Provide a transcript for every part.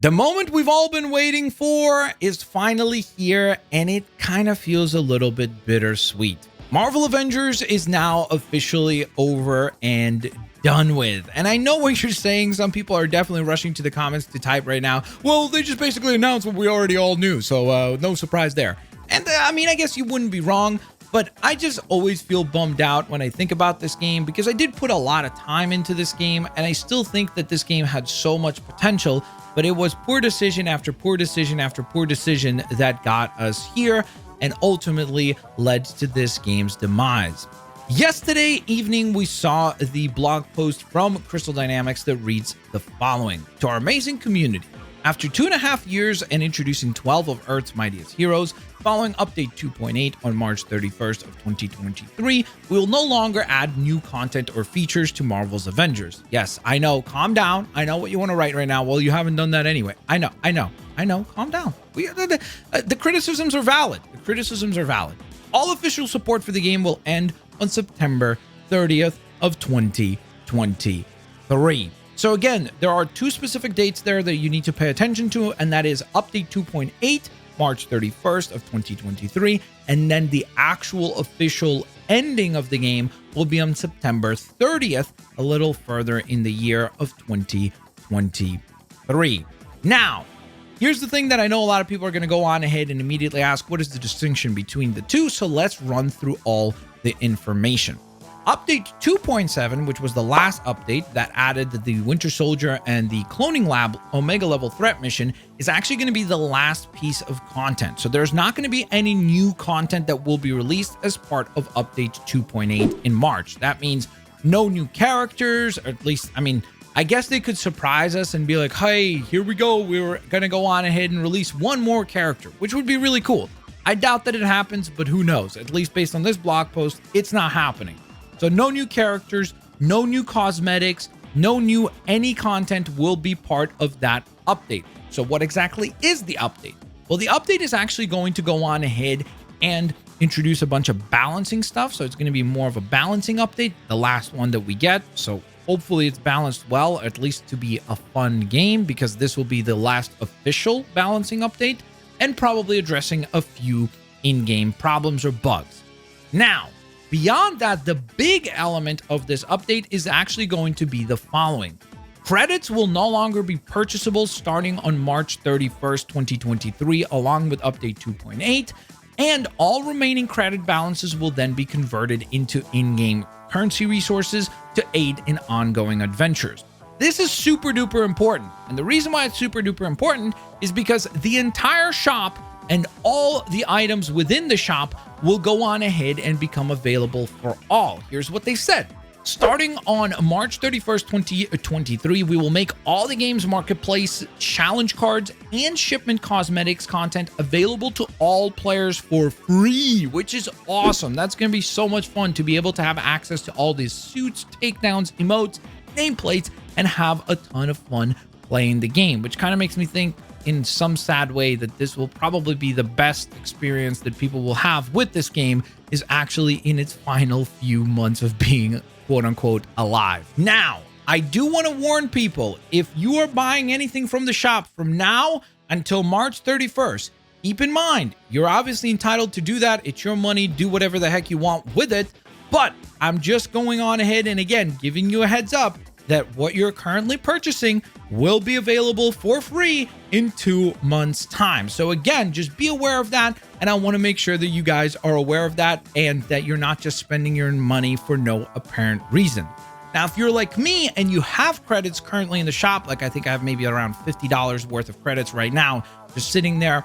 The moment we've all been waiting for is finally here, and it kind of feels a little bit bittersweet. Marvel Avengers is now officially over and done with. And I know what you're saying. Some people are definitely rushing to the comments to type right now, well, they just basically announced what we already all knew, so no surprise there. And I mean, I guess you wouldn't be wrong, but I just always feel bummed out when I think about this game because I did put a lot of time into this game, and I still think that this game had so much potential, but it was poor decision after poor decision after poor decision that got us here and ultimately led to this game's demise. Yesterday evening, we saw the blog post from Crystal Dynamics that reads the following. To our amazing community, after 2.5 years and introducing 12 of Earth's mightiest heroes, following update 2.8 on March 31st of 2023, we will no longer add new content or features to Marvel's Avengers. Yes, I know, calm down. I know what you want to write right now. Well, you haven't done that anyway. I know, calm down. The criticisms are valid. The criticisms are valid. All official support for the game will end on September 30th of 2023. So again, there are two specific dates there that you need to pay attention to, and that is update 2.8, March 31st of 2023, and then the actual official ending of the game will be on September 30th, a little further in the year of 2023. Now, here's the thing that I know a lot of people are going to go on ahead and immediately ask, what is the distinction between the two? So let's run through all the information. Update 2.7, which was the last update that added the Winter Soldier and the Cloning Lab Omega level threat mission, is actually going to be the last piece of content. So there's not going to be any new content that will be released as part of update 2.8 in March. That means no new characters, or at least, I mean, I guess they could surprise us and be like, hey, here we go. We were going to go on ahead and release one more character, which would be really cool. I doubt that it happens, but who knows? At least based on this blog post, it's not happening. So no new characters, no new cosmetics, no new any content will be part of that update. So what exactly is the update? Well, the update is actually going to go on ahead and introduce a bunch of balancing stuff. So it's going to be more of a balancing update, the last one that we get. So hopefully it's balanced well, at least to be a fun game, because this will be the last official balancing update and probably addressing a few in-game problems or bugs. Now, beyond that, the big element of this update is actually going to be the following. Credits will no longer be purchasable starting on March 31st, 2023, along with update 2.8, and all remaining credit balances will then be converted into in-game currency resources to aid in ongoing adventures. This is super duper important, and the reason why it's super duper important is because the entire shop and all the items within the shop will go on ahead and become available for all. Here's what they said. Starting on March 31st, 2023, we will make all the game's marketplace challenge cards and shipment cosmetics content available to all players for free, which is awesome. That's going to be so much fun to be able to have access to all these suits, takedowns, emotes, nameplates, and have a ton of fun playing the game, which kind of makes me think in some sad way that this will probably be the best experience that people will have with this game, is actually in its final few months of being quote unquote alive. Now, I do want to warn people, if you are buying anything from the shop from now until March 31st, keep in mind, you're obviously entitled to do that. It's your money. Do whatever the heck you want with it. But I'm just going on ahead and again, giving you a heads up that what you're currently purchasing will be available for free in 2 months' time. So again, just be aware of that. And I want to make sure that you guys are aware of that and that you're not just spending your money for no apparent reason. Now, if you're like me and you have credits currently in the shop, like I think I have maybe around $50 worth of credits right now, just sitting there,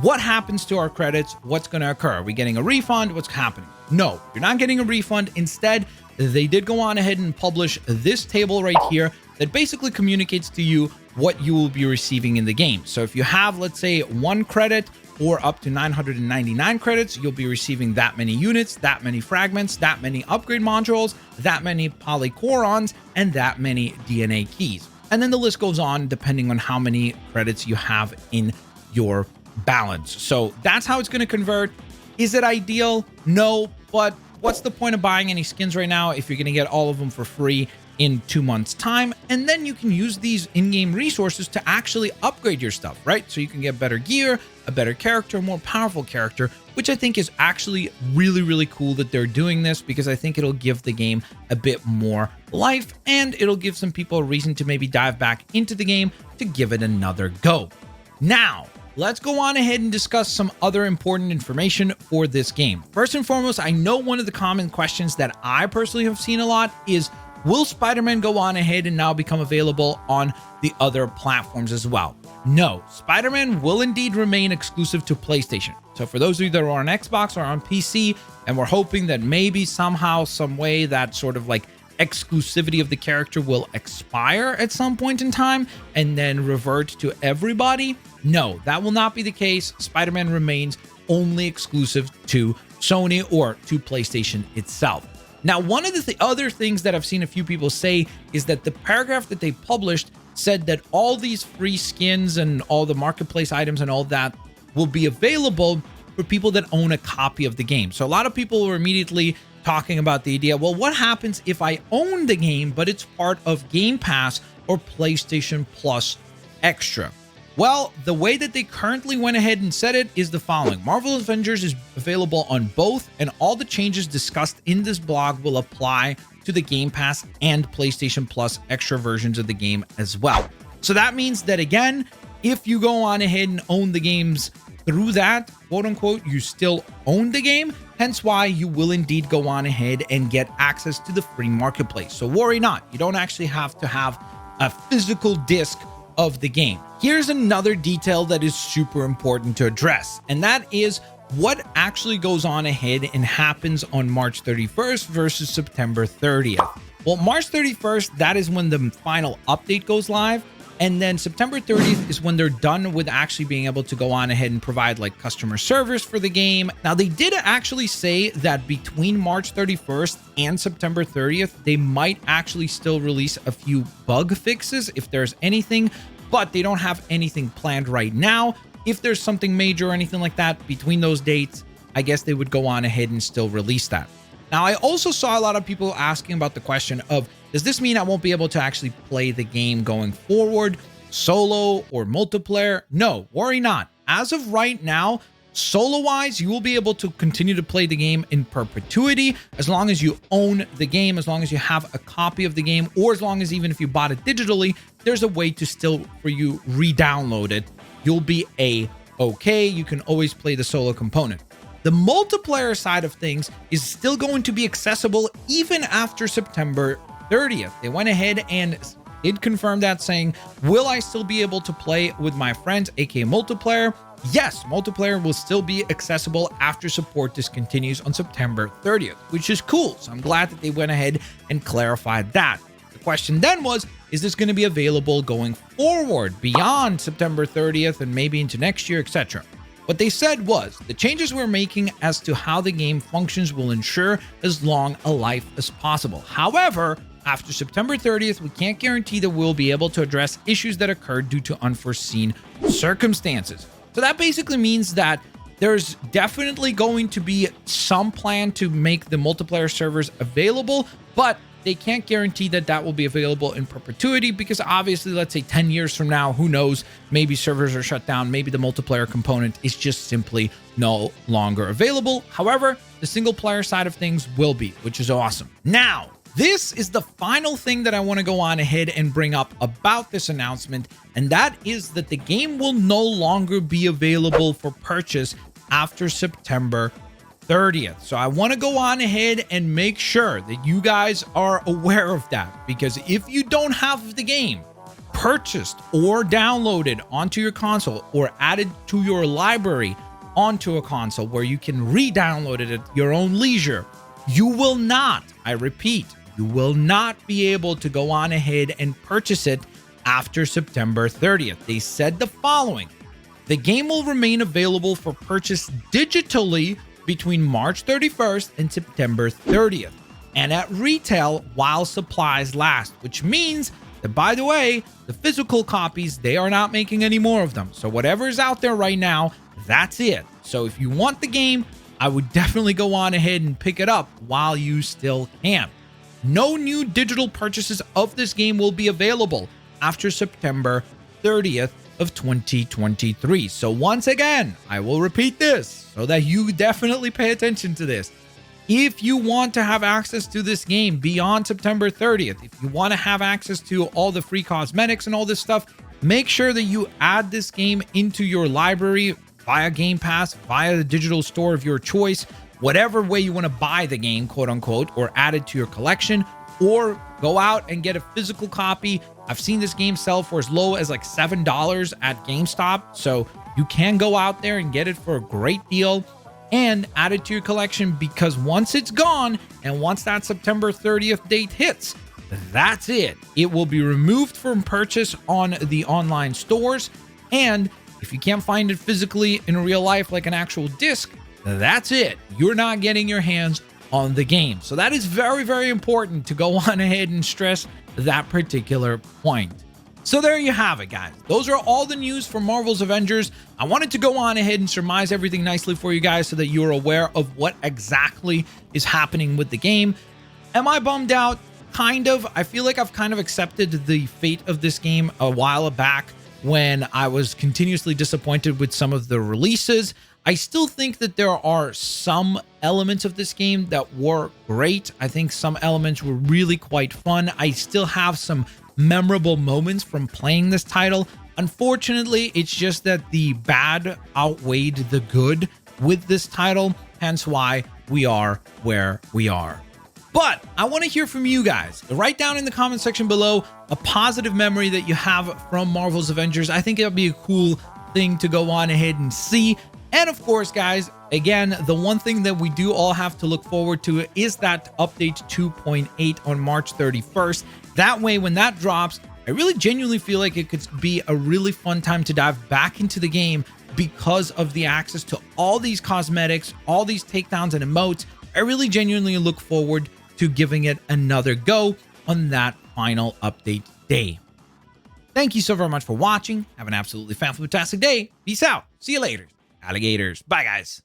what happens to our credits? What's going to occur? Are we getting a refund? What's happening? No, you're not getting a refund. Instead, they did go on ahead and publish this table right here that basically communicates to you what you will be receiving in the game. So if you have, let's say, 1 credit or up to 999 credits, you'll be receiving that many units, that many fragments, that many upgrade modules, that many polychorons, and that many DNA keys. And then the list goes on depending on how many credits you have in your balance. So that's how it's going to convert. Is it ideal? No, but what's the point of buying any skins right now if you're going to get all of them for free? in 2 months time, and then you can use these in-game resources to actually upgrade your stuff, right? So you can get better gear, a better character, a more powerful character, which I think is actually really, really cool that they're doing this, because I think it'll give the game a bit more life, and it'll give some people a reason to maybe dive back into the game to give it another go. Now, let's go on ahead and discuss some other important information for this game. First and foremost, I know one of the common questions that I personally have seen a lot is, will Spider-Man go on ahead and now become available on the other platforms as well? No, Spider-Man will indeed remain exclusive to PlayStation. So for those of you that are on Xbox or on PC, and we're hoping that maybe somehow, some way, that sort of like exclusivity of the character will expire at some point in time and then revert to everybody. No, that will not be the case. Spider-Man remains only exclusive to Sony or to PlayStation itself. Now, one of the other things that I've seen a few people say is that the paragraph that they published said that all these free skins and all the marketplace items and all that will be available for people that own a copy of the game. So a lot of people were immediately talking about the idea, well, what happens if I own the game, but it's part of Game Pass or PlayStation Plus Extra? Well, the way that they currently went ahead and said it is the following. Marvel Avengers is available on both, and all the changes discussed in this blog will apply to the Game Pass and PlayStation Plus Extra versions of the game as well. So that means that, again, if you go on ahead and own the games through that, quote unquote, you still own the game, hence why you will indeed go on ahead and get access to the free marketplace. So worry not, you don't actually have to have a physical disc of the game. Here's another detail that is super important to address, and that is what actually goes on ahead and happens on March 31st versus September 30th. Well, March 31st, that is when the final update goes live, and then September 30th is when they're done with actually being able to go on ahead and provide like customer service for the game. Now, they did actually say that between March 31st and September 30th, they might actually still release a few bug fixes if there's anything, but they don't have anything planned right now. If there's something major or anything like that between those dates, I guess they would go on ahead and still release that. Now, I also saw a lot of people asking about the question of, does this mean I won't be able to actually play the game going forward, solo or multiplayer? No, worry not. As of right now, solo-wise, you will be able to continue to play the game in perpetuity as long as you own the game, as long as you have a copy of the game, or as long as even if you bought it digitally, there's a way to still, for you, re-download it. You'll be A-okay. You can always play the solo component. The multiplayer side of things is still going to be accessible even after September 30th. They went ahead and did confirm that, saying, will I still be able to play with my friends, aka multiplayer? Yes, multiplayer will still be accessible after support discontinues on September 30th, which is cool. So I'm glad that they went ahead and clarified that. The question then was, is this going to be available going forward beyond September 30th and maybe into next year, etc.? What they said was, the changes we're making as to how the game functions will ensure as long a life as possible. However, after September 30th, we can't guarantee that we'll be able to address issues that occurred due to unforeseen circumstances. So that basically means that there's definitely going to be some plan to make the multiplayer servers available, but they can't guarantee that that will be available in perpetuity, because obviously, let's say 10 years from now, who knows, maybe servers are shut down, maybe the multiplayer component is just simply no longer available. However, the single player side of things will be, which is awesome. Now, this is the final thing that I want to go on ahead and bring up about this announcement, and that is that the game will no longer be available for purchase after September 30th. So I want to go on ahead and make sure that you guys are aware of that, because if you don't have the game purchased or downloaded onto your console or added to your library onto a console where you can re-download it at your own leisure, you will not, I repeat, you will not be able to go on ahead and purchase it after September 30th. They said the following: the game will remain available for purchase digitally between March 31st and September 30th, and at retail while supplies last, which means that, by the way, the physical copies, they are not making any more of them. So whatever is out there right now, that's it. So if you want the game, I would definitely go on ahead and pick it up while you still can. no new digital purchases of this game will be available after September 30th of 2023. So once again, I will repeat this so that you definitely pay attention to this. If you want to have access to this game beyond September 30th, if you want to have access to all the free cosmetics and all this stuff, make sure that you add this game into your library via Game Pass, via the digital store of your choice, whatever way you want to buy the game, quote unquote, or add it to your collection, or go out and get a physical copy. I've seen this game sell for as low as like $7 at GameStop. So you can go out there and get it for a great deal and add it to your collection, because once it's gone and once that September 30th date hits, that's it. It will be removed from purchase on the online stores. And if you can't find it physically in real life, like an actual disc, that's it. You're not getting your hands on the game. So that is very, very important to go on ahead and stress that particular point. So there you have it, guys. Those are all the news for Marvel's Avengers. I wanted to go on ahead and surmise everything nicely for you guys so that you're aware of what exactly is happening with the game. Am I bummed out? Kind of. I feel like I've kind of accepted the fate of this game a while back when I was continuously disappointed with some of the releases. I still think that there are some elements of this game that were great. I think some elements were really quite fun. I still have some memorable moments from playing this title. Unfortunately, it's just that the bad outweighed the good with this title, hence why we are where we are. But I want to hear from you guys. Write down in the comment section below a positive memory that you have from Marvel's Avengers. I think it'll be a cool thing to go on ahead and see. And of course, guys, again, the one thing that we do all have to look forward to is that update 2.8 on March 31st. That way, when that drops, I really genuinely feel like it could be a really fun time to dive back into the game because of the access to all these cosmetics, all these takedowns and emotes. I really genuinely look forward to giving it another go on that final update day. Thank you so very much for watching. Have an absolutely fantastic day. Peace out. See you later, alligators. Bye, guys.